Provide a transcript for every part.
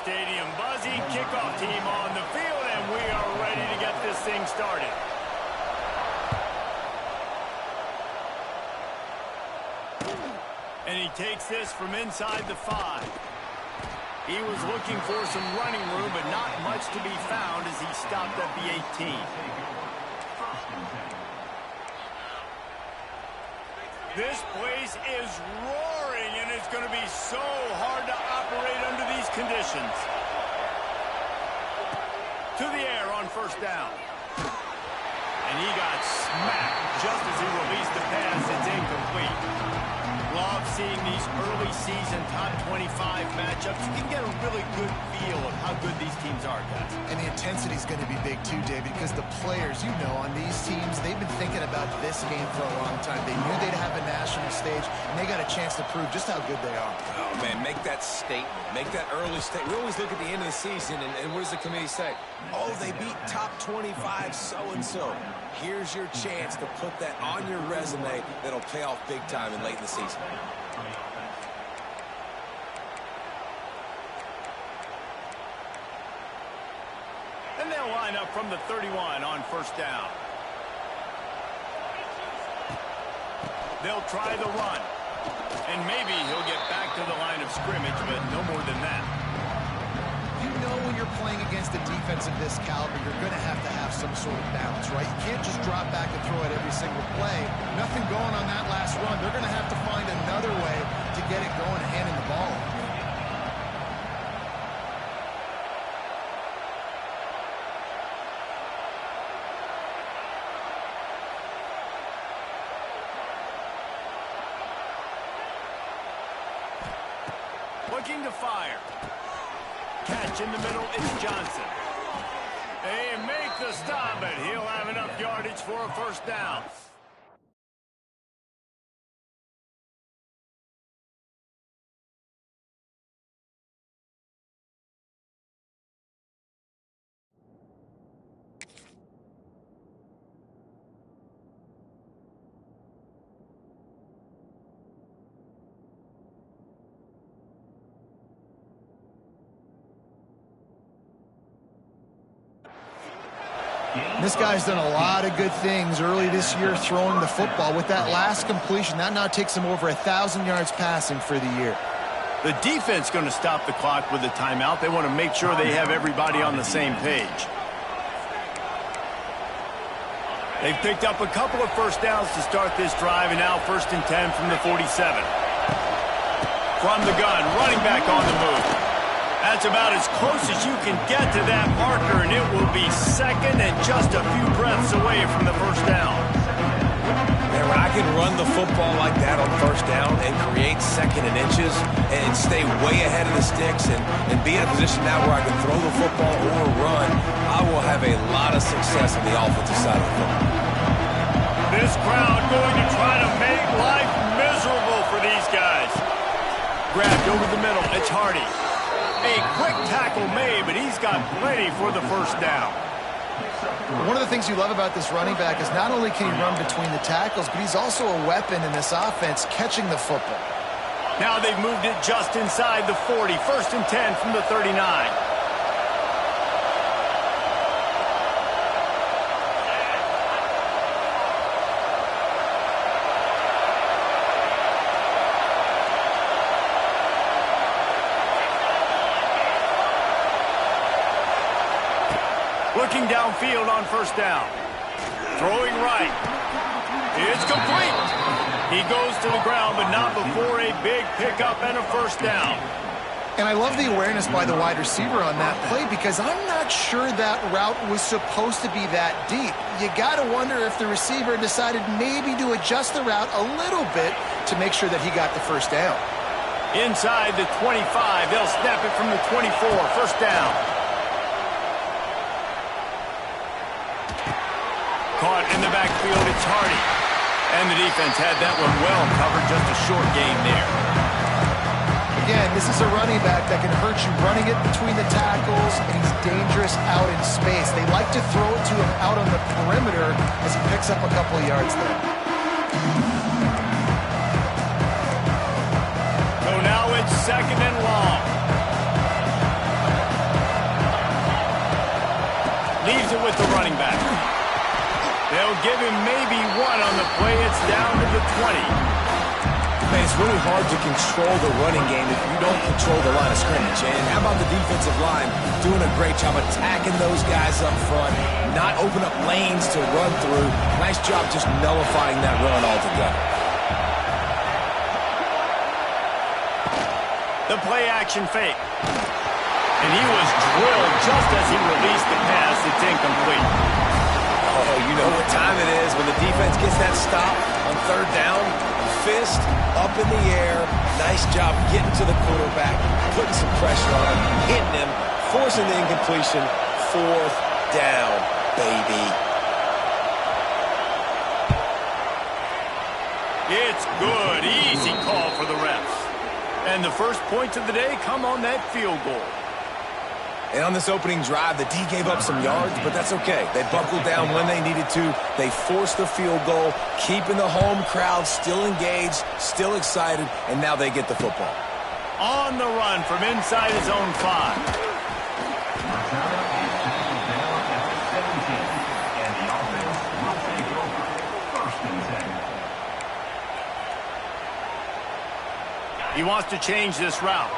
stadium. Buzzy, kickoff team on the field, and we are ready to get this thing started. And he takes this from inside the 5. He was looking for some running room, but not much to be found as he stopped at the 18. This place is roaring, and it's going to be so hard to operate under these conditions. To the air on first down. And he got smacked just as he released the pass. It's incomplete. Love seeing these early season top 25 matchups. You can get a really good feel of how good these teams are, guys. And the intensity is going to be big too, David, because the players, you know, on these teams, they've been thinking about this game for a long time. They knew they'd have a national stage, and they got a chance to prove just how good they are. Oh, man, make that statement. Make that early statement. We always look at the end of the season, and what does the committee say? Oh, they beat top 25 so-and-so. Here's your chance to put that on your resume that'll pay off big time and late in the season. And they'll line up from the 31 on first down. They'll try the run. And maybe he'll get back to the line of scrimmage, but no more than that. You know when you're playing against a defense of this caliber, you're going to have some sort of balance, right? You can't just drop back and throw it every single play. Nothing going on that last run. They're going to have to find another way to get it going and handing the ball. Looking to fire. Catch in the middle, it's Johnson. They make the stop, but he'll have enough yardage for a first down. This guy's done a lot of good things early this year throwing the football. With that last completion, that now takes him over 1,000 yards passing for the year. The defense going to stop the clock with a timeout. They want to make sure they have everybody on the same page. They've picked up a couple of first downs to start this drive, and now 1st and 10 from the 47. From the gun, running back on the move. That's about as close as you can get to that marker, and it will be second and just a few breaths away from the first down. Man, when I can run the football like that on first down and create second and inches and stay way ahead of the sticks and be in a position now where I can throw the football or run, I will have a lot of success on the offensive side of the football. This crowd going to try to make life miserable for these guys. Grabbed over the middle, it's Hardy. A quick tackle made, but he's got plenty for the first down. One of the things you love about this running back is not only can he run between the tackles, but he's also a weapon in this offense catching the football. Now they've moved it just inside the 40. 1st and 10 from the 39. Looking downfield on first down. Throwing right. It's complete. He goes to the ground, but not before a big pickup and a first down. And I love the awareness by the wide receiver on that play because I'm not sure that route was supposed to be that deep. You got to wonder if the receiver decided maybe to adjust the route a little bit to make sure that he got the first down. Inside the 25, they'll snap it from the 24. First down. Caught in the backfield, it's Hardy. And the defense had that one well covered, just a short gain there. Again, this is a running back that can hurt you running it between the tackles, and he's dangerous out in space. They like to throw it to him out on the perimeter as he picks up a couple of yards there. So now it's 2nd and long. tries it with the running back. They'll give him maybe one on the play. It's down to the 20. Man, it's really hard to control the running game if you don't control the line of scrimmage. And how about the defensive line doing a great job attacking those guys up front, not open up lanes to run through. Nice job just nullifying that run altogether. The play-action fake. And he was drilled just as he released the pass. It's incomplete. Oh, you know what time it is when the defense gets that stop on third down. Fist up in the air. Nice job getting to the quarterback, putting some pressure on him, hitting him, forcing the incompletion. Fourth down, baby. It's good. Easy call for the refs. And the first points of the day come on that field goal. And on this opening drive, the D gave up some yards, but that's okay. They buckled down when they needed to. They forced the field goal, keeping the home crowd still engaged, still excited, and now they get the football. On the run from inside his own 5. He wants to change this route.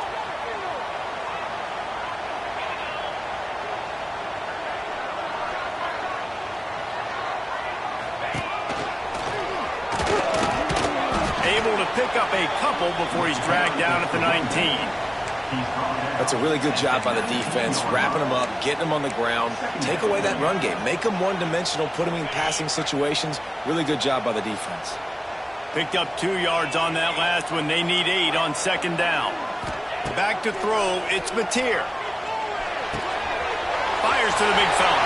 Able to pick up a couple before he's dragged down at the 19. That's a really good job by the defense, wrapping them up, getting them on the ground. Take away that run game. Make them one-dimensional, put them in passing situations. Really good job by the defense. Picked up 2 yards on that last one. They need 8 on second down. Back to throw. It's Mateer. Fires to the big fella.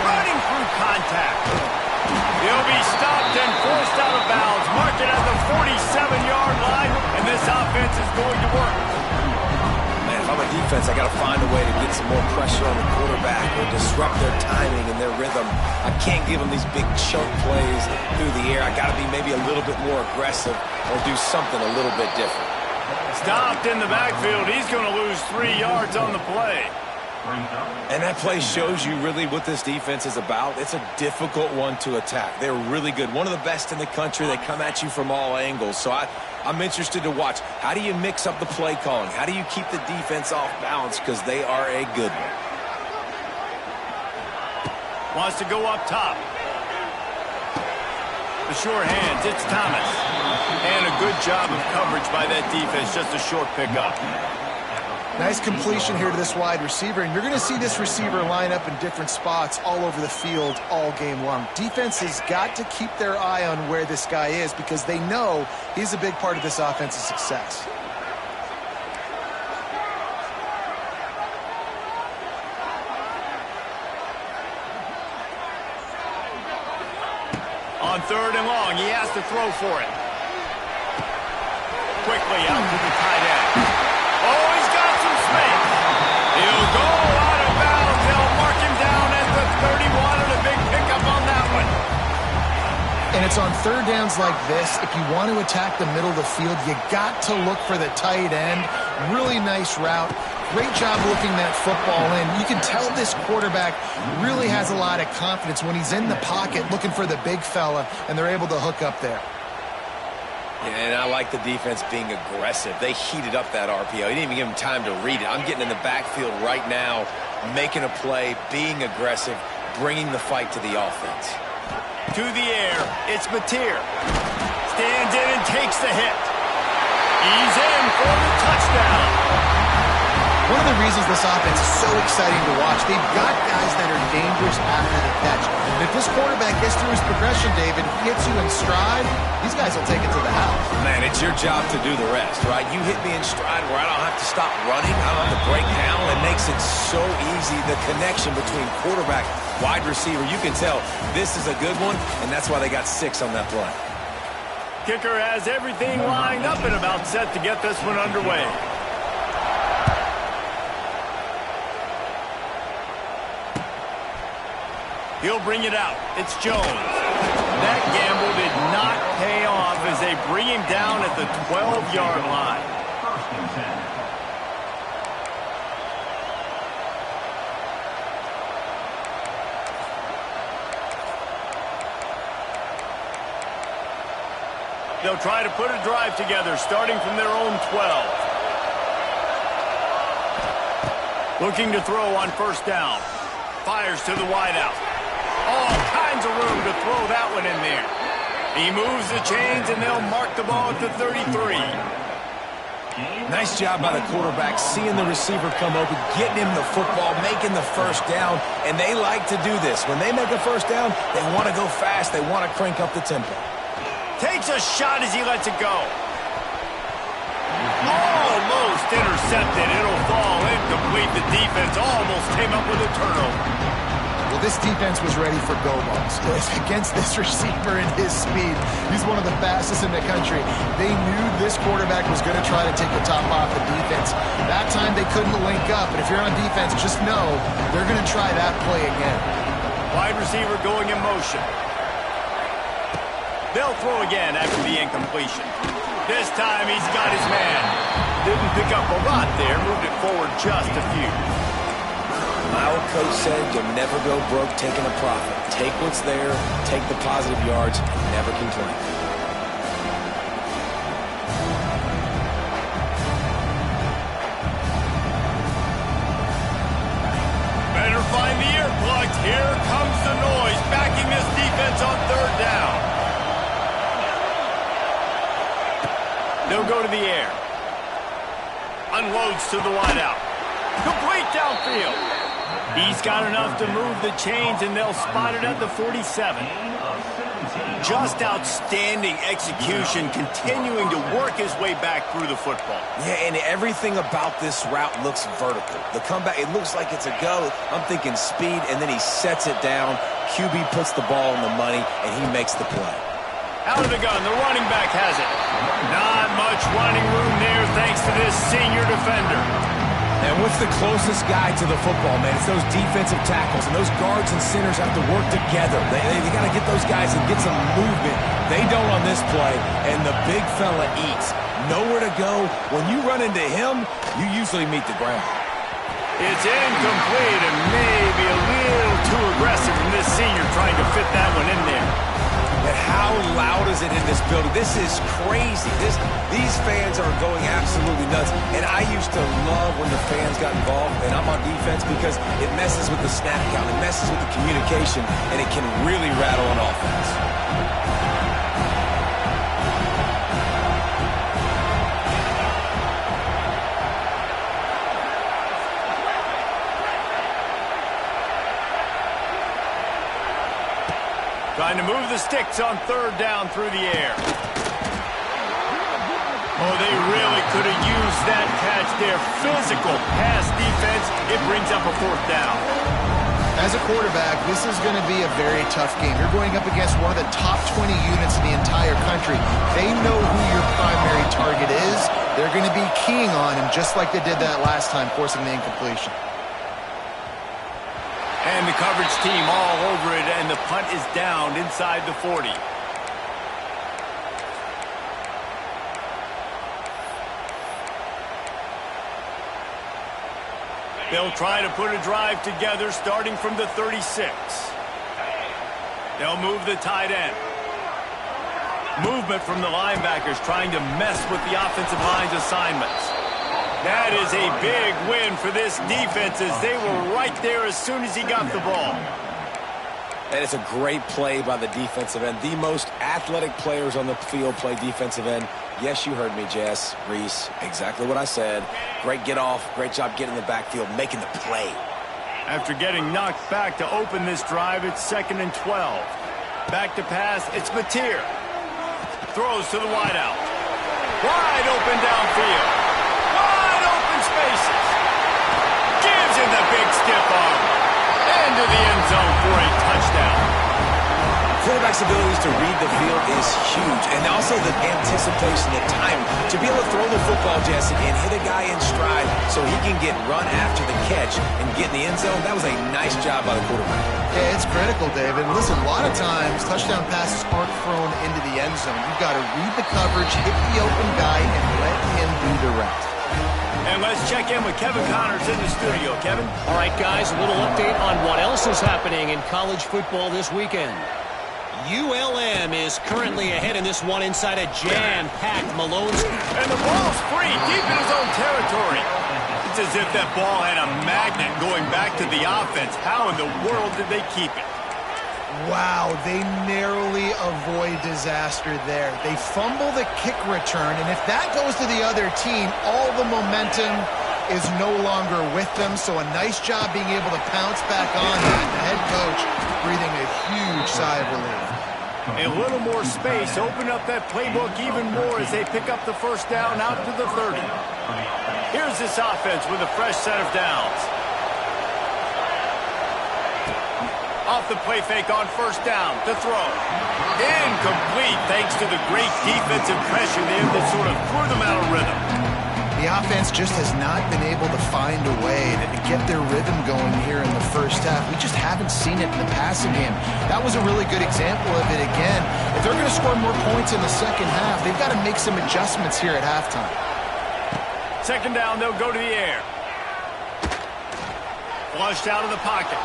Running through contact. He'll be stopped and forced out of bounds. Mark it at the 47-yard line, and this offense is going to work. Man, if I'm a defense, I got to find a way to get some more pressure on the quarterback or disrupt their timing and their rhythm. I can't give them these big chunk plays through the air. I got to be maybe a little bit more aggressive or do something a little bit different. Stopped in the backfield. He's going to lose 3 yards on the play. And that play shows you really what this defense is about. It's a difficult one to attack. They're really good. One of the best in the country. They come at you from all angles. So I'm interested to watch. How do you mix up the play calling? How do you keep the defense off balance? Because they are a good one. Wants to go up top. The sure hands. It's Thomas. And a good job of coverage by that defense. Just a short pickup. Nice completion here to this wide receiver, and you're going to see this receiver line up in different spots all over the field all game long. Defense has got to keep their eye on where this guy is because they know he's a big part of this offense's success. On third and long, he has to throw for it. Quickly out to the tight end. Oh, he's got some space. He'll go out of bounds. They'll mark him down at the 31, and a big pickup on that one. And it's on third downs like this. If you want to attack the middle of the field, you got to look for the tight end. Really nice route. Great job looking that football in. You can tell this quarterback really has a lot of confidence when he's in the pocket looking for the big fella, and they're able to hook up there. Yeah, and I like the defense being aggressive. They heated up that RPO. He didn't even give him time to read it. I'm getting in the backfield right now, making a play, being aggressive, bringing the fight to the offense. To the air, it's Mateer. Stands in and takes the hit. He's in for the touchdown. One of the reasons this offense is so exciting to watch, they've got guys that are dangerous after the catch. And if this quarterback gets through his progression, David, hits you in stride, these guys will take it to the house. Man, it's your job to do the rest, right? You hit me in stride where I don't have to stop running. I don't have to break down. It makes it so easy, the connection between quarterback, wide receiver. You can tell this is a good one, and that's why they got 6 on that play. Kicker has everything lined up and about set to get this one underway. He'll bring it out. It's Jones. That gamble did not pay off as they bring him down at the 12-yard line. They'll try to put a drive together, starting from their own 12. Looking to throw on first down. Fires to the wideout. All kinds of room to throw that one in there. He moves the chains, and they'll mark the ball at the 33. Nice job by the quarterback, seeing the receiver come open, getting him the football, making the first down, and they like to do this. When they make a first down, they want to go fast. They want to crank up the tempo. Takes a shot as he lets it go. Almost intercepted. It'll fall incomplete. The defense almost came up with a turnover. Well, this defense was ready for go balls. Against this receiver and his speed, he's one of the fastest in the country. They knew this quarterback was going to try to take the top off the defense. That time they couldn't link up, and if you're on defense, just know they're going to try that play again. Wide receiver going in motion. They'll throw again after the incompletion. This time he's got his man. Didn't pick up a lot there, moved it forward just a few. My old coach said you'll never go broke taking a profit. Take what's there, take the positive yards, and never complain. Better find the earplugs. Here comes the noise, backing this defense on third down. They'll go to the air. Unloads to the wideout. Complete downfield. He's got enough to move the chains, and they'll spot it at the 47. Just outstanding execution, continuing to work his way back through the football. Yeah, and everything about this route looks vertical. The comeback, it looks like it's a go. I'm thinking speed, and then he sets it down. QB puts the ball on the money, and he makes the play. Out of the gun, the running back has it. Not much running room there thanks to this senior defender. And what's the closest guy to the football, man? It's those defensive tackles, and those guards and centers have to work together. They got to get those guys and get some movement. They don't on this play, and the big fella eats. Nowhere to go. When you run into him, you usually meet the ground. It's incomplete and maybe a little too aggressive from this senior trying to fit that one in there. But how loud is it in this building? This is crazy. These fans are going absolutely nuts. And I used to love when the fans got involved, and I'm on defense, because it messes with the snap count. It messes with the communication, and it can really rattle an offense. Trying to move the sticks on third down through the air. Oh, they really could have used that catch there. Physical pass defense. It brings up a fourth down. As a quarterback, this is going to be a very tough game. You're going up against one of the top 20 units in the entire country. They know who your primary target is. They're going to be keying on him just like they did that last time, forcing the incompletion. And the coverage team all over it, and the punt is down inside the 40. They'll try to put a drive together starting from the 36. They'll move the tight end. Movement from the linebackers trying to mess with the offensive line's assignments. That is a big win for this defense, as they were right there as soon as he got the ball. And it's a great play by the defensive end. The most athletic players on the field play defensive end. Yes, you heard me, Jess, Reese. Exactly what I said. Great get off. Great job getting in the backfield, making the play. After getting knocked back to open this drive, it's 2nd and 12. Back to pass, it's Mateer. Throws to the wideout. Wide open downfield. Spaces. Gives him the big stiff arm. Into the end zone for a touchdown. Quarterback's abilities to read the field is huge. And also the anticipation, the time to be able to throw the football, Jesse, and hit a guy in stride so he can get run after the catch and get in the end zone. That was a nice job by the quarterback. Yeah, it's critical, David. Listen, a lot of times touchdown passes aren't thrown into the end zone. You've got to read the coverage, hit the open guy, and let him do the rest. And let's check in with Kevin Connors in the studio. Kevin? All right, guys, a little update on what else is happening in college football this weekend. ULM is currently ahead in this one inside a jam-packed Malone's. And the ball's free, deep in his own territory. It's as if that ball had a magnet going back to the offense. How in the world did they keep it? Wow, they narrowly avoid disaster there. They fumble the kick return, and if that goes to the other team, all the momentum is no longer with them. So a nice job being able to pounce back on that. The head coach breathing a huge sigh of relief. A little more space, open up that playbook even more as they pick up the first down out to the 30. Here's this offense with a fresh set of downs. Off the play fake on first down to throw. Incomplete thanks to the great defensive pressure there that sort of threw them out of rhythm. The offense just has not been able to find a way to get their rhythm going here in the first half. We just haven't seen it in the passing game. That was a really good example of it again. If they're going to score more points in the second half, they've got to make some adjustments here at halftime. Second down, they'll go to the air. Flushed out of the pocket.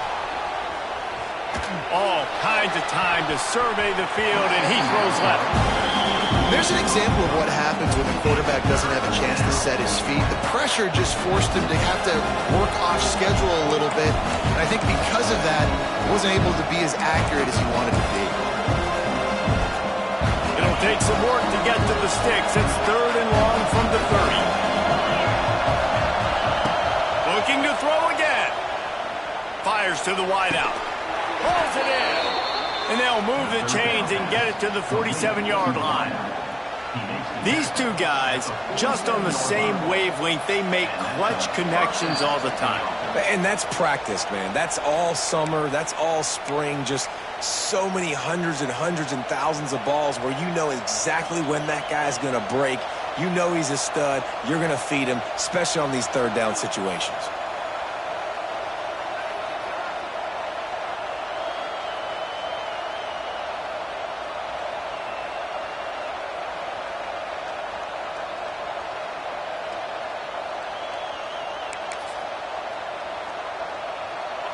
All kinds of time to survey the field, and he throws left. There's an example of what happens when the quarterback doesn't have a chance to set his feet. The pressure just forced him to have to work off schedule a little bit, and I think because of that, he wasn't able to be as accurate as he wanted to be. It'll take some work to get to the sticks. It's third and long from the 30. Looking to throw again. Fires to the wideout. Pulls it in. And they'll move the chains and get it to the 47-yard line. These two guys, just on the same wavelength, they make clutch connections all the time. And that's practice, man. That's all summer. That's all spring. Just so many hundreds and thousands of balls where you know exactly when that guy's going to break. You know he's a stud. You're going to feed him, especially on these third down situations.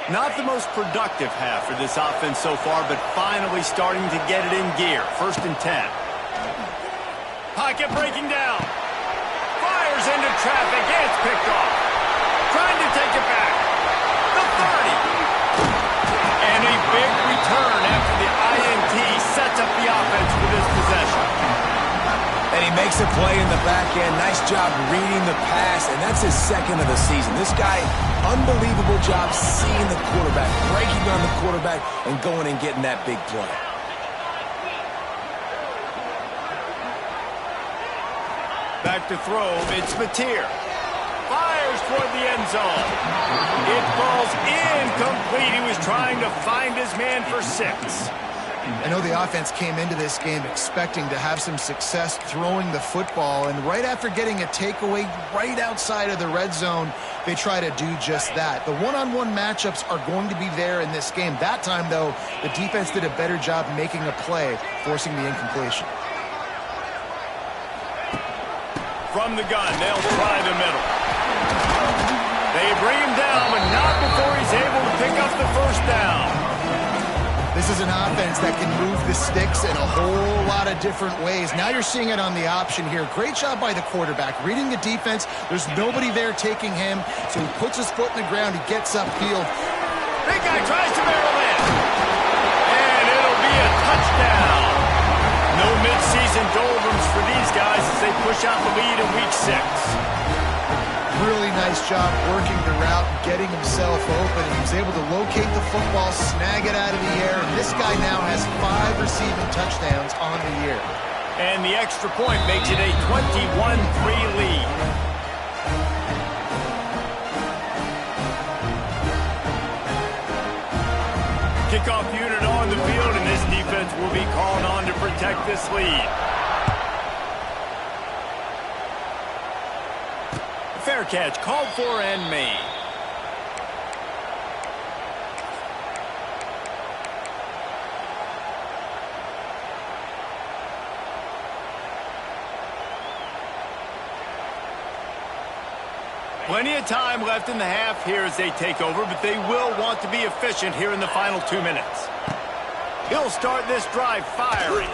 Not the most productive half for this offense so far, but finally starting to get it in gear. First and 10. Pocket breaking down. Fires into traffic. It's picked off. Trying to take it back. The 30. And a big return after the INT sets up the offense for this possession. And he makes a play in the back end. Nice job reading the pass, and that's his second of the season. This guy, unbelievable job seeing the quarterback, breaking on the quarterback, and going and getting that big play. Back to throw, it's Mateer. Fires toward the end zone. It falls incomplete. He was trying to find his man for 6. I know the offense came into this game expecting to have some success throwing the football, and right after getting a takeaway right outside of the red zone, they try to do just that. The one-on-one matchups are going to be there in this game. That time, though, the defense did a better job making a play, forcing the incompletion. From the gun, they'll try the middle. They bring him down, but not before he's able to pick up the first down. This is an offense that can move the sticks in a whole lot of different ways. Now you're seeing it on the option here. Great job by the quarterback. Reading the defense, there's nobody there taking him, so he puts his foot in the ground, he gets upfield. Big guy tries to barrel in. And it'll be a touchdown. No midseason doldrums for these guys as they push out the lead in week 6. Really nice job working the route, getting himself open, and he was able to locate the football, snag it out of the air, and this guy now has 5 receiving touchdowns on the year. And the extra point makes it a 21-3 lead. Kickoff unit on the field, and this defense will be called on to protect this lead. Fair catch, called for and made. Plenty of time left in the half here as they take over, but they will want to be efficient here in the final 2 minutes. He'll start this drive firing.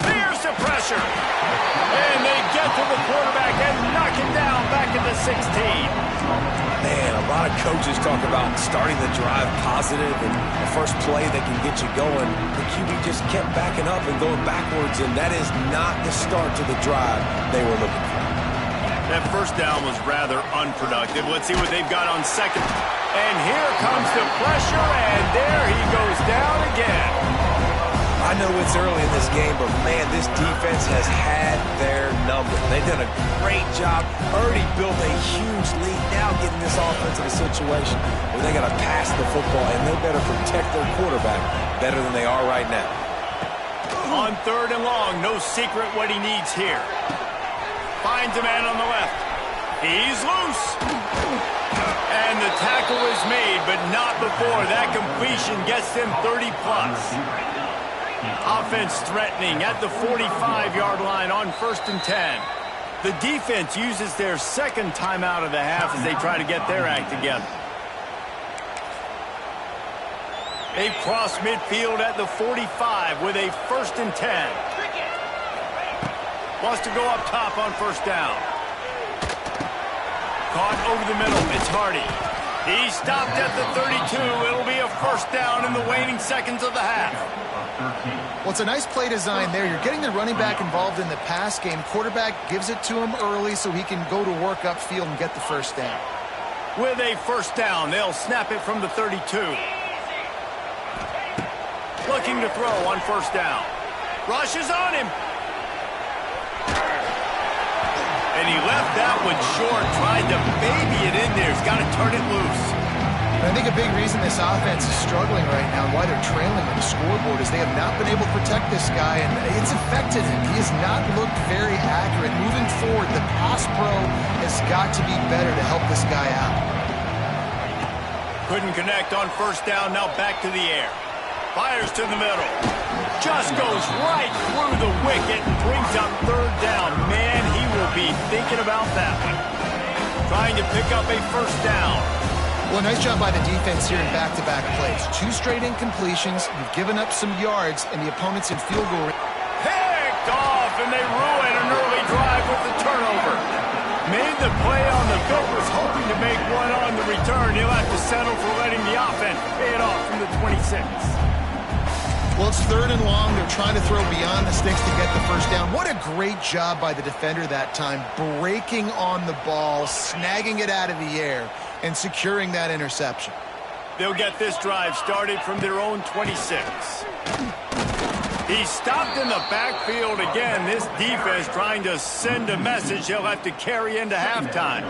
Here's the pressure. And they get to the quarterback and knock him down back at the 16. Man, a lot of coaches talk about starting the drive positive and the first play that can get you going. The QB just kept backing up and going backwards, and that is not the start to the drive they were looking for. That first down was rather unproductive. Let's see what they've got on second. And here comes the pressure, and there he goes down again. I know it's early in this game, but, man, this defense has had their number. They've done a great job, already built a huge lead, now getting this offense in a situation where they got to pass the football, and they better protect their quarterback better than they are right now. On 3rd and long, no secret what he needs here. Finds a man on the left. He's loose. And the tackle is made, but not before that completion gets them 30-plus. Offense threatening at the 45-yard line on 1st and 10. The defense uses their second timeout of the half as they try to get their act together. They cross midfield at the 45 with a 1st and 10. Wants to go up top on 1st down. Caught over the middle. It's Hardy. He stopped at the 32. It'll be a 1st down in the waning seconds of the half. Well, it's a nice play design there. You're getting the running back involved in the pass game. Quarterback gives it to him early so he can go to work upfield and get the 1st down. With a 1st down, they'll snap it from the 32. Looking to throw on 1st down. Rushes on him. And he left that one short, tried to baby it in there. He's got to turn it loose. I think a big reason this offense is struggling right now and why they're trailing on the scoreboard is they have not been able to protect this guy, and it's affected him. He has not looked very accurate. Moving forward, the pass pro has got to be better to help this guy out. Couldn't connect on 1st down, now back to the air. Fires to the middle. Just goes right through the wicket and brings up 3rd down. Man, he will be thinking about that one. Trying to pick up a 1st down. Well, nice job by the defense here in back-to-back plays. 2 straight incompletions. You've given up some yards, and the opponent's in field goal. Picked off, and they ruin an early drive with the turnover. Made the play on the go, was hoping to make one on the return. He'll have to settle for letting the offense pay it off from the 26. Well, it's 3rd and long. They're trying to throw beyond the sticks to get the 1st down. What a great job by the defender that time, breaking on the ball, snagging it out of the air, and securing that interception. They'll get this drive started from their own 26. He stopped in the backfield again. This defense trying to send a message he'll have to carry into halftime.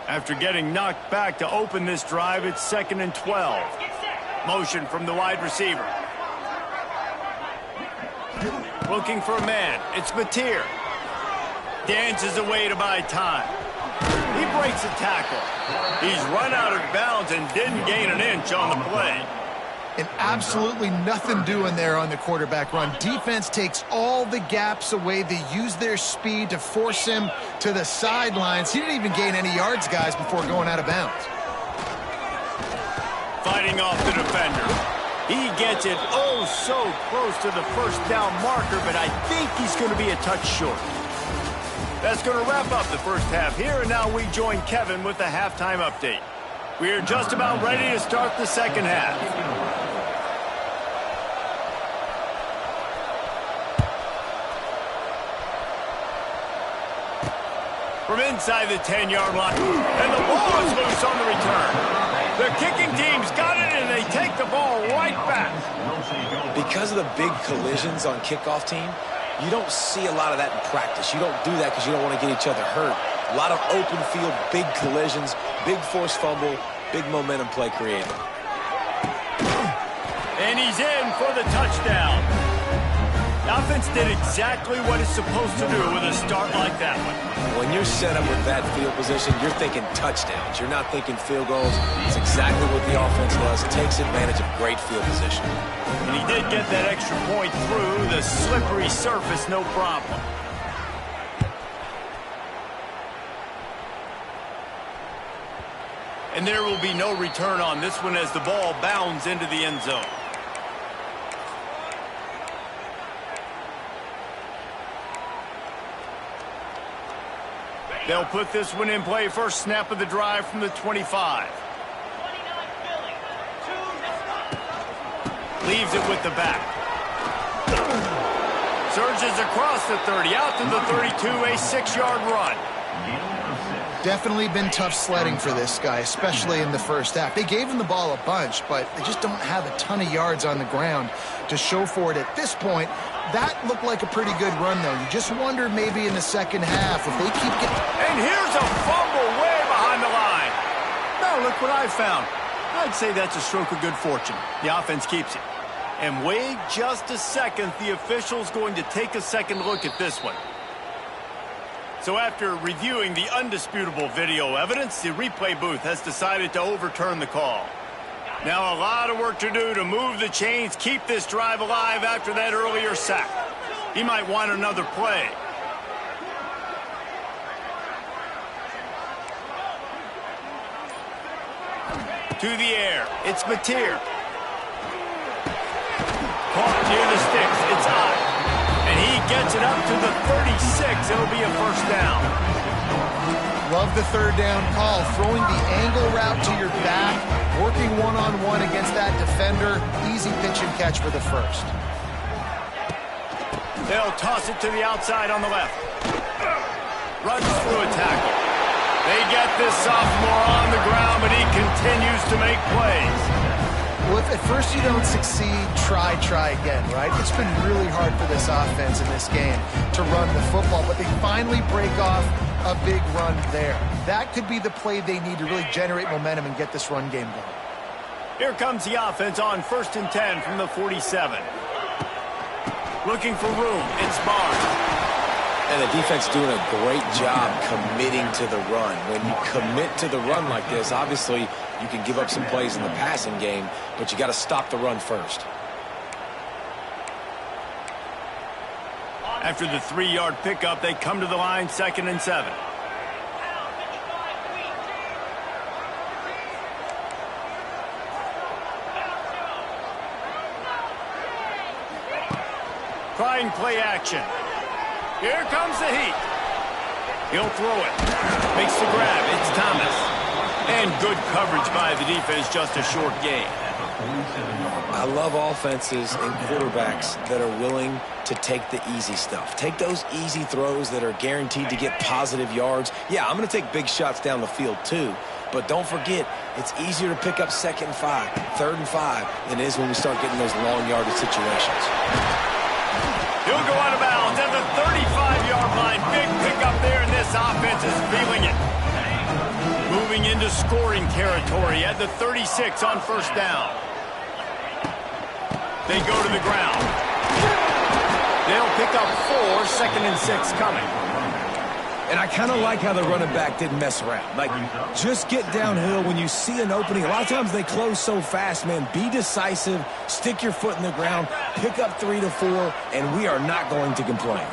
After getting knocked back to open this drive, it's 2nd and 12. Motion from the wide receiver. Looking for a man. It's Mateer. Dances away to buy time. He breaks a tackle. He's run out of bounds and didn't gain an inch on the play. And absolutely nothing doing there on the quarterback run. Defense takes all the gaps away. They use their speed to force him to the sidelines. He didn't even gain any yards, guys, before going out of bounds. Fighting off the defender. He gets it oh so close to the 1st down marker, but I think he's going to be a touch short. That's going to wrap up the first half here, and now we join Kevin with the halftime update. We are just about ready to start the second half. From inside the 10-yard line, and the ball is loose on the return. The kicking team's got it, and they take the ball right back. Because of the big collisions on kickoff team, you don't see a lot of that in practice. You don't do that because you don't want to get each other hurt. A lot of open field, big collisions, big forced fumble, big momentum play created. And he's in for the touchdown. The offense did exactly what it's supposed to do with a start like that one. When you're set up with that field position, you're thinking touchdowns. You're not thinking field goals. It's exactly what the offense does. It takes advantage of great field position. And he did get that extra point through the slippery surface, no problem. And there will be no return on this one as the ball bounds into the end zone. They'll put this one in play. First snap of the drive from the 25. Leaves it with the back. Surges across the 30, out to the 32, a 6-yard run. Definitely been tough sledding for this guy, especially in the first half. They gave him the ball a bunch, but they just don't have a ton of yards on the ground to show for it at this point. That looked like a pretty good run, though. You just wonder maybe in the second half if they keep getting... And here's a fumble way behind the line. Now look what I found. I'd say that's a stroke of good fortune. The offense keeps it. And wait just a second, the official's going to take a second look at this one. So after reviewing the undisputable video evidence, the replay booth has decided to overturn the call. Now a lot of work to do to move the chains, keep this drive alive after that earlier sack. He might want another play. To the air, it's Mateer. Caught near the sticks, it's high. And he gets it up to the 36. It'll be a first down. Love the third down call. Throwing the angle route to your back, working one-on-one against that defender. Easy pitch and catch for the first. They'll toss it to the outside on the left. Runs through a tackle. They get this sophomore on the ground, but he continues to make plays. Well, if at first you don't succeed, try again, right? It's been really hard for this offense in this game to run the football, but they finally break off a big run there. That could be the play they need to really generate momentum and get this run game going. Here comes the offense on 1st and 10 from the 47. Looking for room, it's Barnes. And the defense doing a great job committing to the run. When you commit to the run like this, obviously you can give up some plays in the passing game, but you got to stop the run first. After the 3-yard pickup, they come to the line, 2nd and 7. Trying play action. Here comes the heat. He'll throw it. Makes the grab. It's Thomas. And good coverage by the defense, just a short gain. I love offenses and quarterbacks that are willing to take the easy stuff. Take those easy throws that are guaranteed to get positive yards. Yeah, I'm going to take big shots down the field too, but don't forget, it's easier to pick up 2nd and 5, 3rd and 5 than it is when we start getting those long yardage situations. He'll go out of bounds at the 35-yard line. Big pickup there, and this offense is feeling it. Moving into scoring territory at the 36 on 1st down. They go to the ground. They'll pick up 4, 2nd and 6 coming. And I kind of like how the running back didn't mess around. Like, just get downhill when you see an opening. A lot of times they close so fast, man. Be decisive, stick your foot in the ground, pick up 3 to 4, and we are not going to complain.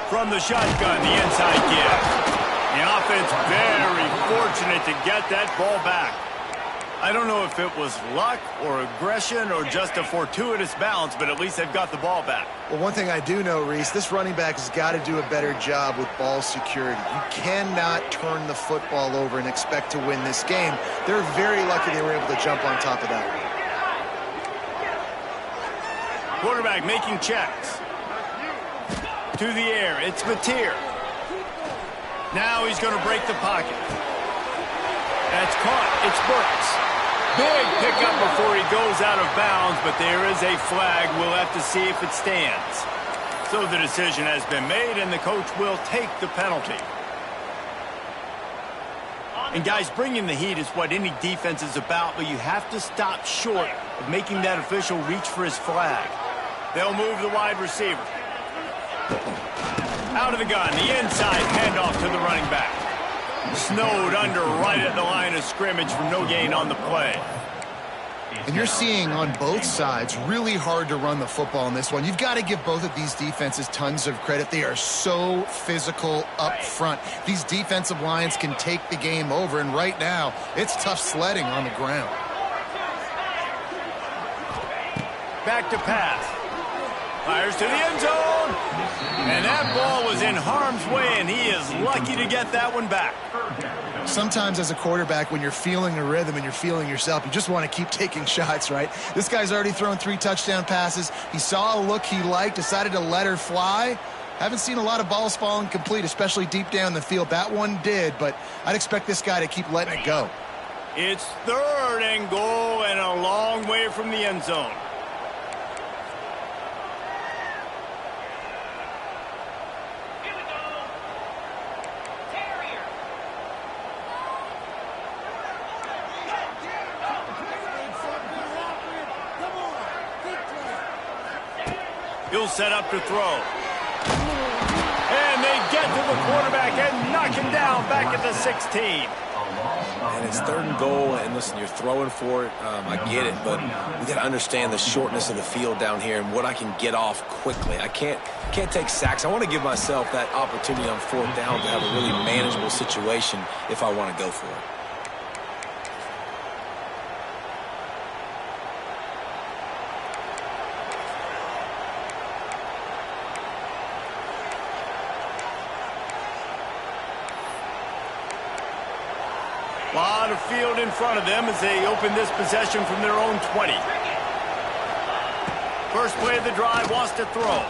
From the shotgun, the inside give. The offense very fortunate to get that ball back. I don't know if it was luck or aggression or just a fortuitous bounce, but at least they've got the ball back. Well, one thing I do know, Reese, this running back has got to do a better job with ball security. You cannot turn the football over and expect to win this game. They're very lucky they were able to jump on top of that. Quarterback making checks. To the air, it's Mateer. Now he's going to break the pocket. That's caught. It's Burks. Big pickup before he goes out of bounds, but there is a flag. We'll have to see if it stands. So the decision has been made, and the coach will take the penalty. And guys, bringing the heat is what any defense is about, but you have to stop short of making that official reach for his flag. They'll move the wide receiver. Out of the gun, the inside handoff to the running back. Snowed under right at the line of scrimmage for no gain on the play. And you're seeing on both sides really hard to run the football in this one. You've got to give both of these defenses tons of credit. They are so physical up front. These defensive lines can take the game over, and right now it's tough sledding on the ground. Back to pass. Fires to the end zone. And that ball was in harm's way, and he is lucky to get that one back. Sometimes as a quarterback, when you're feeling a rhythm and you're feeling yourself, you just want to keep taking shots, right? This guy's already thrown 3 touchdown passes. He saw a look he liked, decided to let her fly. Haven't seen a lot of balls falling complete, especially deep down the field. That one did, but I'd expect this guy to keep letting it go. It's 3rd and goal and a long way from the end zone. He'll set up to throw. And they get to the quarterback and knock him down back at the 16. And it's 3rd and goal, and listen, you're throwing for it. I get it, but we got to understand the shortness of the field down here and what I can get off quickly. I can't take sacks. I want to give myself that opportunity on 4th down to have a really manageable situation if I want to go for it. A lot of field in front of them as they open this possession from their own 20. First play of the drive, wants to throw.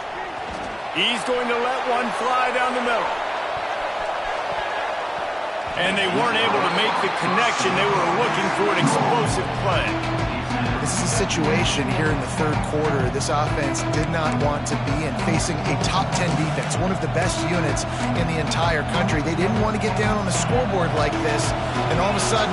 He's going to let one fly down the middle. And they weren't able to make the connection. They were looking for an explosive play. This is a situation here in the 3rd quarter this offense did not want to be in, facing a top 10 defense, one of the best units in the entire country. They didn't want to get down on the scoreboard like this and all of a sudden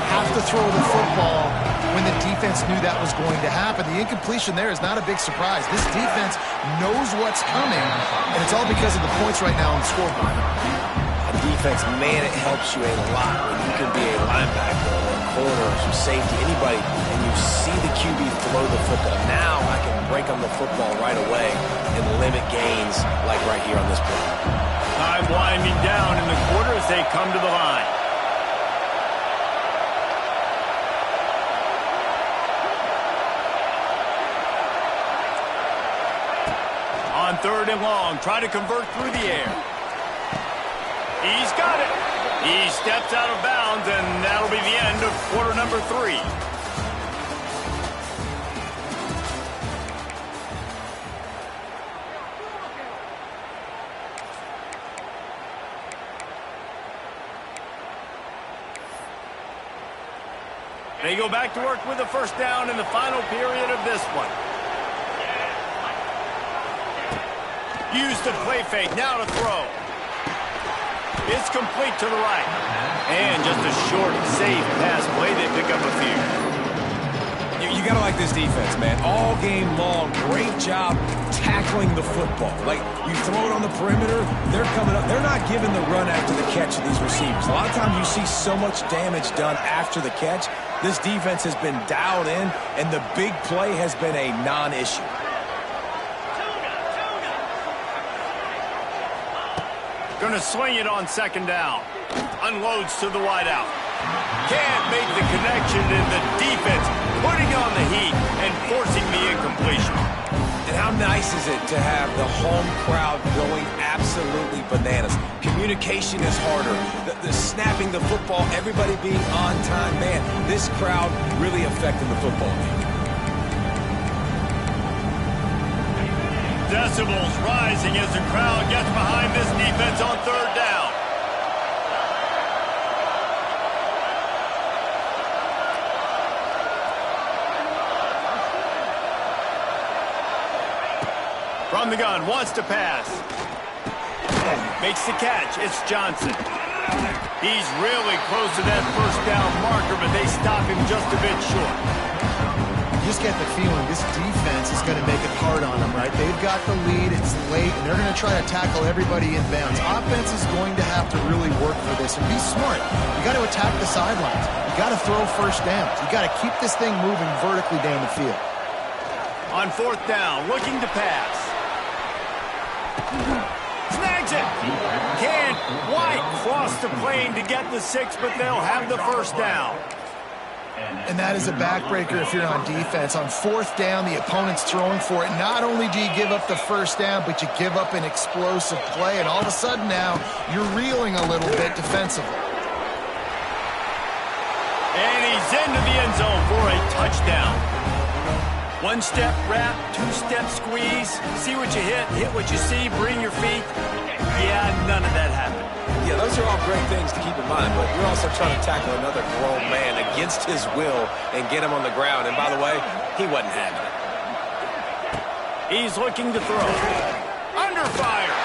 have to throw the football when the defense knew that was going to happen. The incompletion there is not a big surprise. This defense knows what's coming, and it's all because of the points right now on the scoreboard. Defense, man, it helps you a lot when you can be a linebacker or a corner or some safety, anybody, and you see the QB throw the football. Now I can break on the football right away and limit gains like right here on this play. Time winding down in the quarter as they come to the line. On 3rd and long, try to convert through the air. He's got it. He steps out of bounds, and that'll be the end of quarter number 3. They go back to work with a 1st down in the final period of this one. Use the play fake, now to throw. It's complete to the right. And just a short, safe pass play. They pick up a few. You got to like this defense, man. All game long, great job tackling the football. Like, you throw it on the perimeter, they're coming up. They're not giving the run after the catch to these receivers. A lot of times you see so much damage done after the catch. This defense has been dialed in, and the big play has been a non-issue. Going to swing it on 2nd down. Unloads to the wideout. Can't make the connection, and the defense putting on the heat and forcing the incompletion. And how nice is it to have the home crowd going absolutely bananas? Communication is harder. The snapping the football, everybody being on time. Man, this crowd really affecting the football game. Decibels rising as the crowd gets behind this defense on 3rd down. From the gun, wants to pass. Makes the catch. It's Johnson. He's really close to that 1st down marker, but they stop him just a bit short. You just get the feeling this defense is going to make it hard on them, right? They've got the lead, it's late, and they're going to try to tackle everybody in bounds. Offense is going to have to really work for this and be smart. You got to attack the sidelines. You got to throw 1st downs. You got to keep this thing moving vertically down the field. On 4th down, looking to pass. Snags it. Can't quite cross the plane to get the 6, but they'll have the 1st down. And that is a backbreaker if you're on defense. On fourth down, the opponent's throwing for it. Not only do you give up the first down, but you give up an explosive play. And all of a sudden now, you're reeling a little bit defensively. And he's into the end zone for a touchdown. One-step wrap, two-step squeeze. See what you hit what you see, bring your feet. Yeah, none of that happened. Yeah, those are all great things to keep in mind, but you're also trying to tackle another grown man against his will and get him on the ground. And by the way, he wasn't having it. He's looking to throw. Under fire.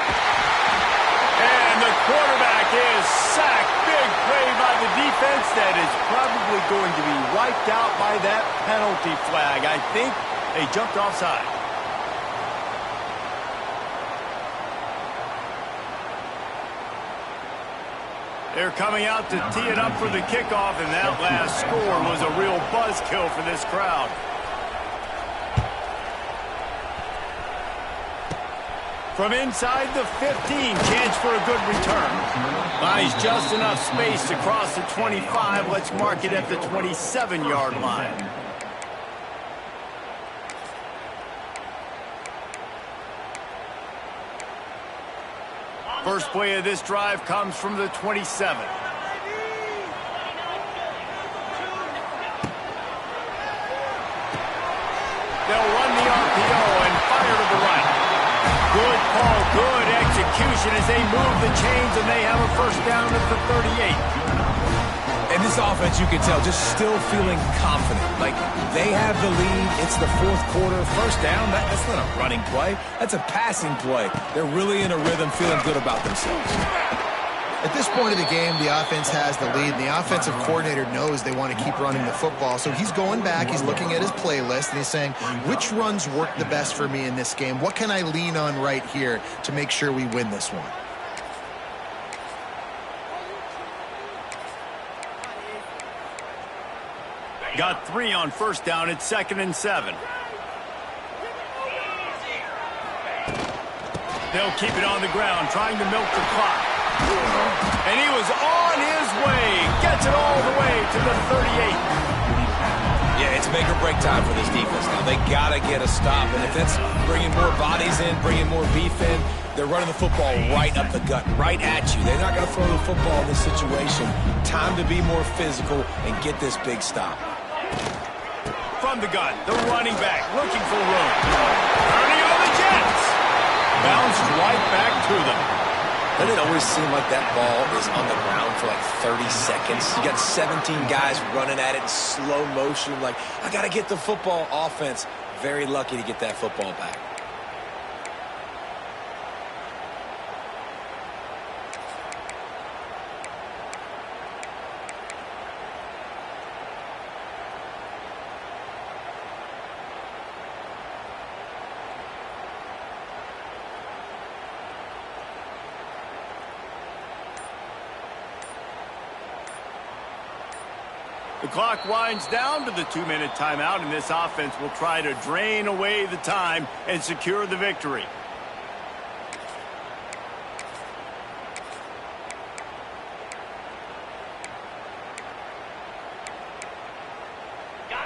And the quarterback is sacked. Big play by the defense that is probably going to be wiped out by that penalty flag. I think they jumped offside. They're coming out to tee it up for the kickoff, and that last score was a real buzzkill for this crowd. From inside the 15, chance for a good return. Buys just enough space to cross the 25. Let's mark it at the 27-yard line. First play of this drive comes from the 27. They'll run the RPO and fire to the right. Good call, good execution as they move the chains, and they have a first down at the 38. And this offense, you can tell, just still feeling confident. Like, they have the lead. It's the fourth quarter. First down, that's not a running play. That's a passing play. They're really in a rhythm, feeling good about themselves. At this point of the game, the offense has the lead, and the offensive coordinator knows they want to keep running the football. So he's going back, he's looking at his playlist, and he's saying, which runs work the best for me in this game? What can I lean on right here to make sure we win this one? Got 3 on first down. It's 2nd and 7. They'll keep it on the ground, trying to milk the clock. And he was on his way. Gets it all the way to the 38. Yeah, it's make or break time for this defense now. They got to get a stop. And if that's bringing more bodies in, bringing more beef in, they're running the football right up the gut, right at you. They're not going to throw the football in this situation. Time to be more physical and get this big stop. From the gun, the running back looking for room. Turning on the Jets. Bounced right back to them. Doesn't it always seem like that ball is on the ground for like 30 seconds? You got 17 guys running at it in slow motion. Like, I got to get the football. Offense, very lucky to get that football back. The clock winds down to the 2-minute timeout, and this offense will try to drain away the time and secure the victory.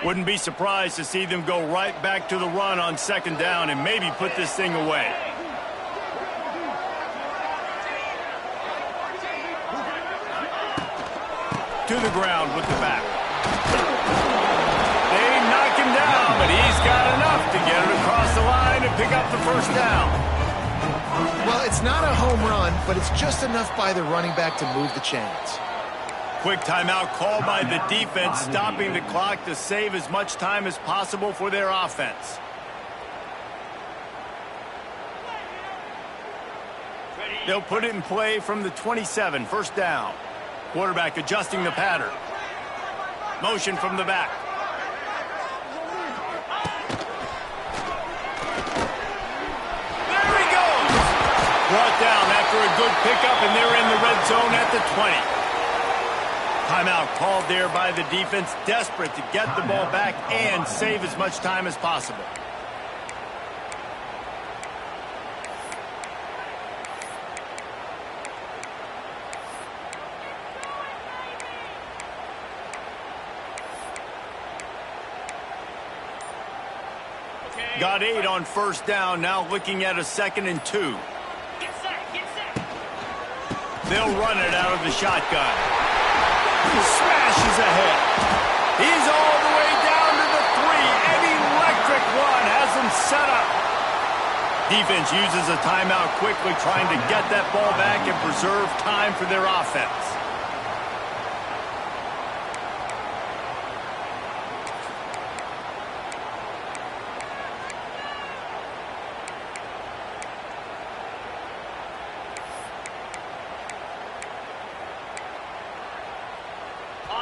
Wouldn't be surprised to see them go right back to the run on 2nd down and maybe put this thing away. To the ground with the back. They knock him down, but he's got enough to get it across the line and pick up the first down. Well, it's not a home run, but it's just enough by the running back to move the chains. Quick timeout called by the defense, stopping the clock to save as much time as possible for their offense. They'll put it in play from the 27, first down. Quarterback adjusting the pattern. Motion from the back. There he goes. Brought down after a good pickup, and they're in the red zone at the 20. Timeout called there by the defense, desperate to get the ball back and save as much time as possible. Got 8 on first down, now looking at a 2nd and 2. They'll run it out of the shotgun. Smashes ahead. He's all the way down to the 3. An electric run has him set up. Defense uses a timeout quickly, trying to get that ball back and preserve time for their offense.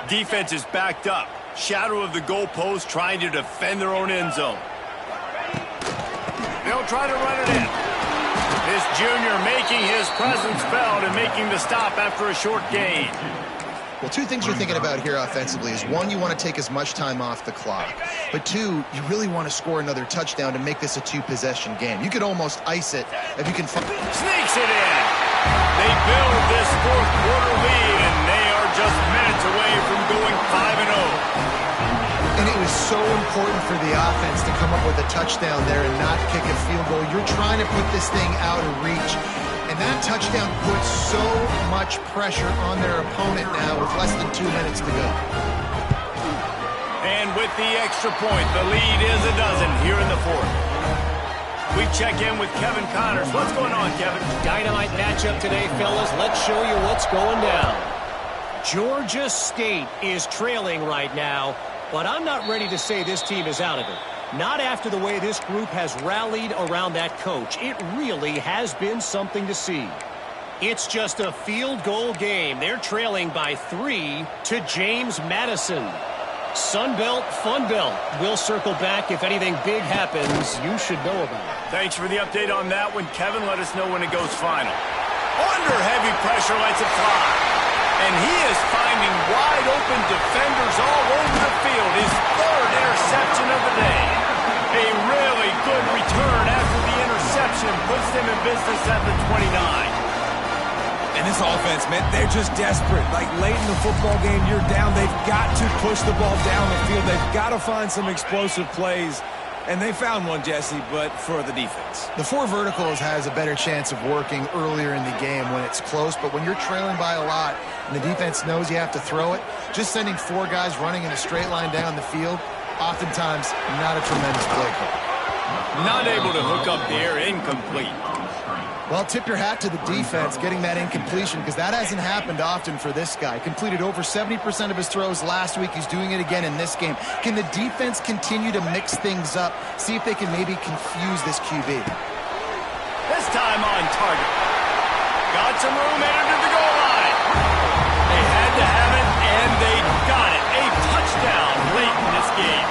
Defense is backed up. Shadow of the goalpost, trying to defend their own end zone. They'll try to run it in. This junior making his presence felt and making the stop after a short gain. Well, 2 things you're thinking about here offensively is, 1, you want to take as much time off the clock. But 2, you really want to score another touchdown to make this a 2-possession game. You could almost ice it if you can find... Sneaks it in. They build this 4th quarter lead, and they are just minutes away from going 5-0. And it was so important for the offense to come up with a touchdown there and not kick a field goal. You're trying to put this thing out of reach. And that touchdown puts so much pressure on their opponent now with less than 2 minutes to go. And with the extra point, the lead is a dozen here in the 4th. We check in with Kevin Connors. What's going on, Kevin? Dynamite matchup today, fellas. Let's show you what's going down. Georgia State is trailing right now, but I'm not ready to say this team is out of it. Not after the way this group has rallied around that coach. It really has been something to see. It's just a field goal game. They're trailing by 3 to James Madison. Sunbelt, Funbelt. We'll circle back if anything big happens you should know about it. Thanks for the update on that one, Kevin. Let us know when it goes final. Under heavy pressure, lets it fly. And he is finding wide open defenders all over the field. His 3rd interception of the day. A really good return after the interception puts them in business at the 29. And this offense, man, they're just desperate. Like late in the football game, you're down. They've got to push the ball down the field. They've got to find some explosive plays. And they found one, Jesse, but for the defense. The 4 verticals has a better chance of working earlier in the game when it's close, but when you're trailing by a lot and the defense knows you have to throw it, just sending 4 guys running in a straight line down the field, oftentimes not a tremendous play call. Not able to hook up there, incomplete. Well, tip your hat to the defense getting that incompletion, because that hasn't happened often for this guy. Completed over 70% of his throws last week. He's doing it again in this game. Can the defense continue to mix things up, see if they can maybe confuse this QB? This time on target. Got some room headed to the goal line. They had to have it, and they got it. A touchdown late in this game.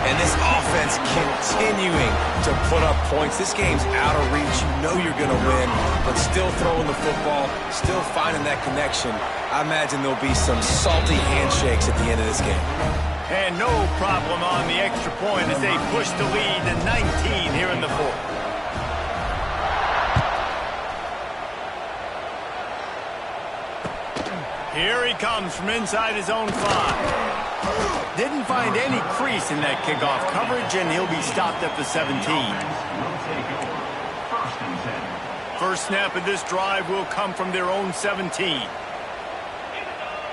And this offense continuing to put up points. This game's out of reach. You know you're going to win, but still throwing the football, still finding that connection. I imagine there'll be some salty handshakes at the end of this game. And no problem on the extra point as they push the lead to 19 here in the 4th. Here he comes from inside his own 5. Didn't find any crease in that kickoff coverage, and he'll be stopped at the 17. First snap of this drive will come from their own 17.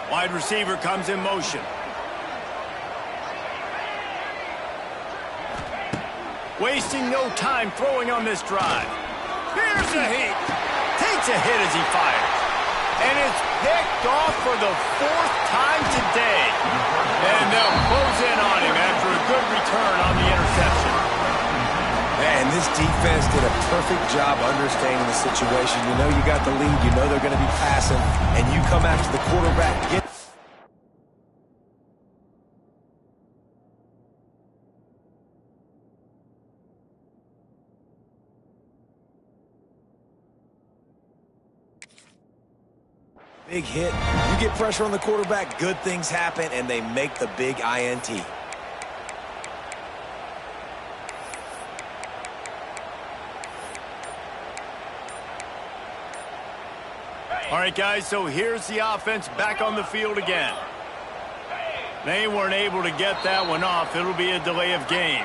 Wide receiver comes in motion. Wasting no time throwing on this drive. Here's a hit. Takes a hit as he fires. And it's picked off for the 4th time today. And they'll close in on him after a good return on the interception. And this defense did a perfect job understanding the situation. You know you got the lead. You know they're going to be passing. And you come after the quarterback. Big hit. You get pressure on the quarterback, good things happen, and they make the big INT. All right, guys, so here's the offense back on the field again. They weren't able to get that one off. It'll be a delay of game.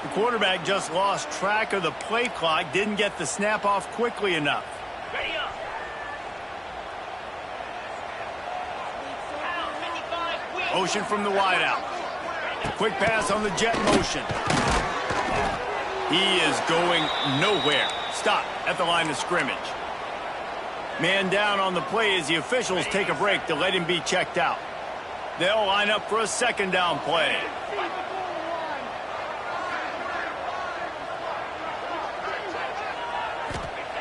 The quarterback just lost track of the play clock, didn't get the snap off quickly enough. Ready up. Motion from the wideout. Quick pass on the jet motion. He is going nowhere. Stop at the line of scrimmage. Man down on the play as the officials take a break to let him be checked out. They'll line up for a second down play.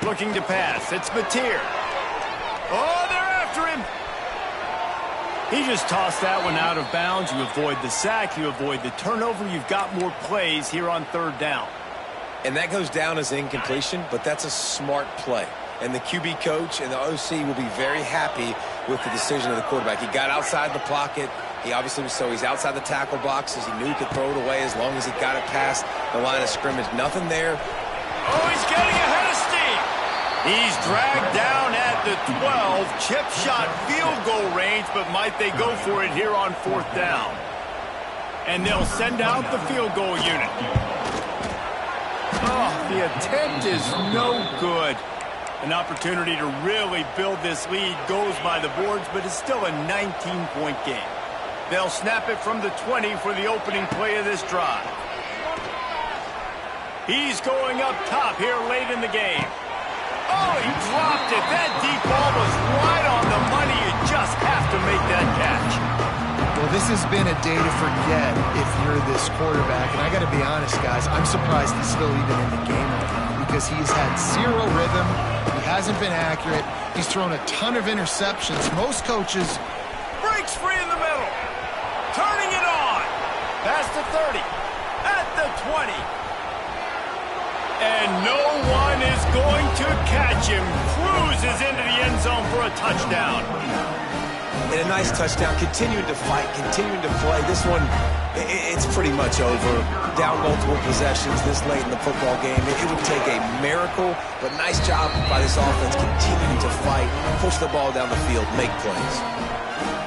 Looking to pass. It's Batir. Oh, they're after him. He just tossed that one out of bounds. You avoid the sack. You avoid the turnover. You've got more plays here on third down. And that goes down as incompletion, but that's a smart play. And the QB coach and the OC will be very happy with the decision of the quarterback. He got outside the pocket. He obviously was he's outside the tackle boxes. He knew he could throw it away as long as he got it past the line of scrimmage. Nothing there. Oh, he's getting ahead of steam. He's dragged down at the 12. Chip shot field goal range, but might they go for it here on fourth down? And they'll send out the field goal unit. Oh, the attempt is no good. An opportunity to really build this lead goes by the boards, but it's still a 19-point game. They'll snap it from the 20 for the opening play of this drive. He's going up top here late in the game. Oh, he dropped it. That deep ball was right on the money. You just have to make that catch. Well, this has been a day to forget if you're this quarterback. And I got to be honest, guys, I'm surprised he's still even in the game right now because he's had zero rhythm. He hasn't been accurate. He's thrown a ton of interceptions. Most coaches... Breaks free in the middle. Turning it on. Past the 30. At the 20. And no one is going to catch him. Cruises into the end zone for a touchdown. And a nice touchdown. Continuing to fight, continuing to play. This one, it's pretty much over. Down multiple possessions this late in the football game. It would take a miracle, but nice job by this offense continuing to fight, push the ball down the field, make plays.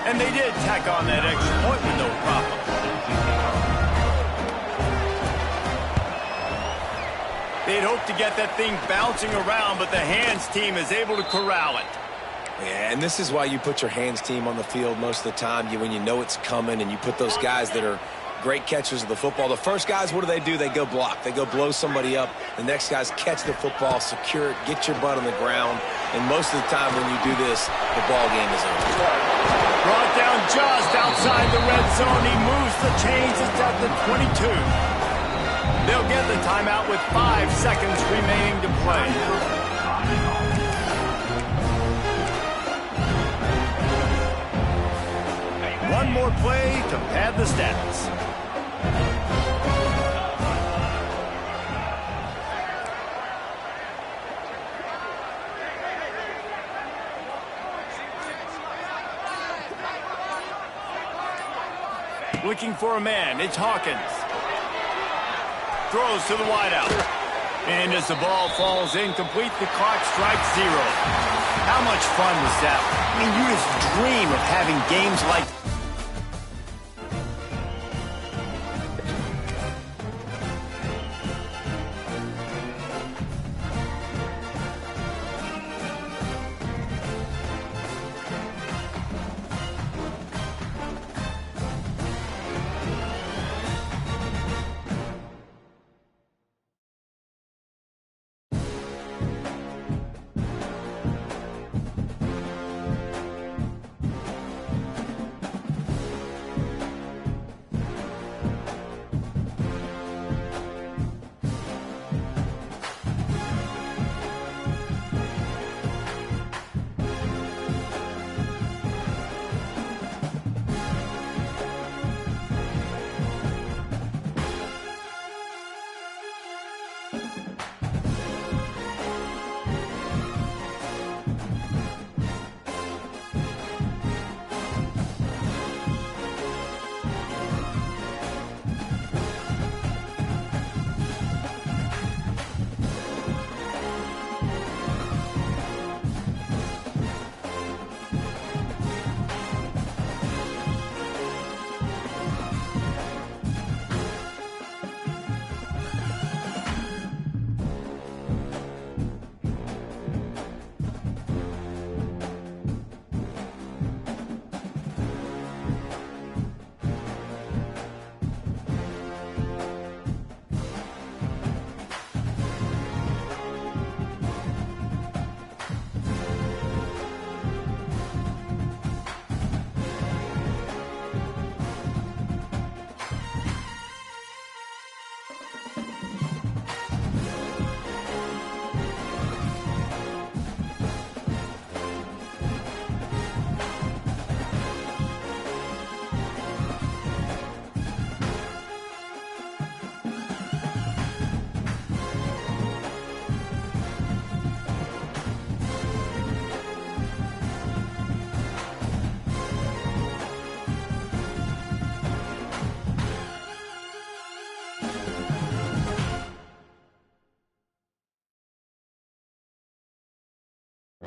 And they did tack on that extra point with no problem. They'd hoped to get that thing bouncing around, but the hands team is able to corral it. Yeah, and this is why you put your hands team on the field most of the time when you know it's coming, and you put those guys that are great catchers of the football. The first guys, what do? They go block. They go blow somebody up. The next guys catch the football, secure it, get your butt on the ground. And most of the time when you do this, the ball game is over. Brought down just outside the red zone. He moves the chains. It's at the 22. They'll get the timeout with 5 seconds remaining to play. One more play to pad the stats. Looking for a man, it's Hawkins. Throws to the wideout. And as the ball falls incomplete, the clock strikes 0. How much fun was that? I mean, you just dream of having games like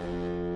you.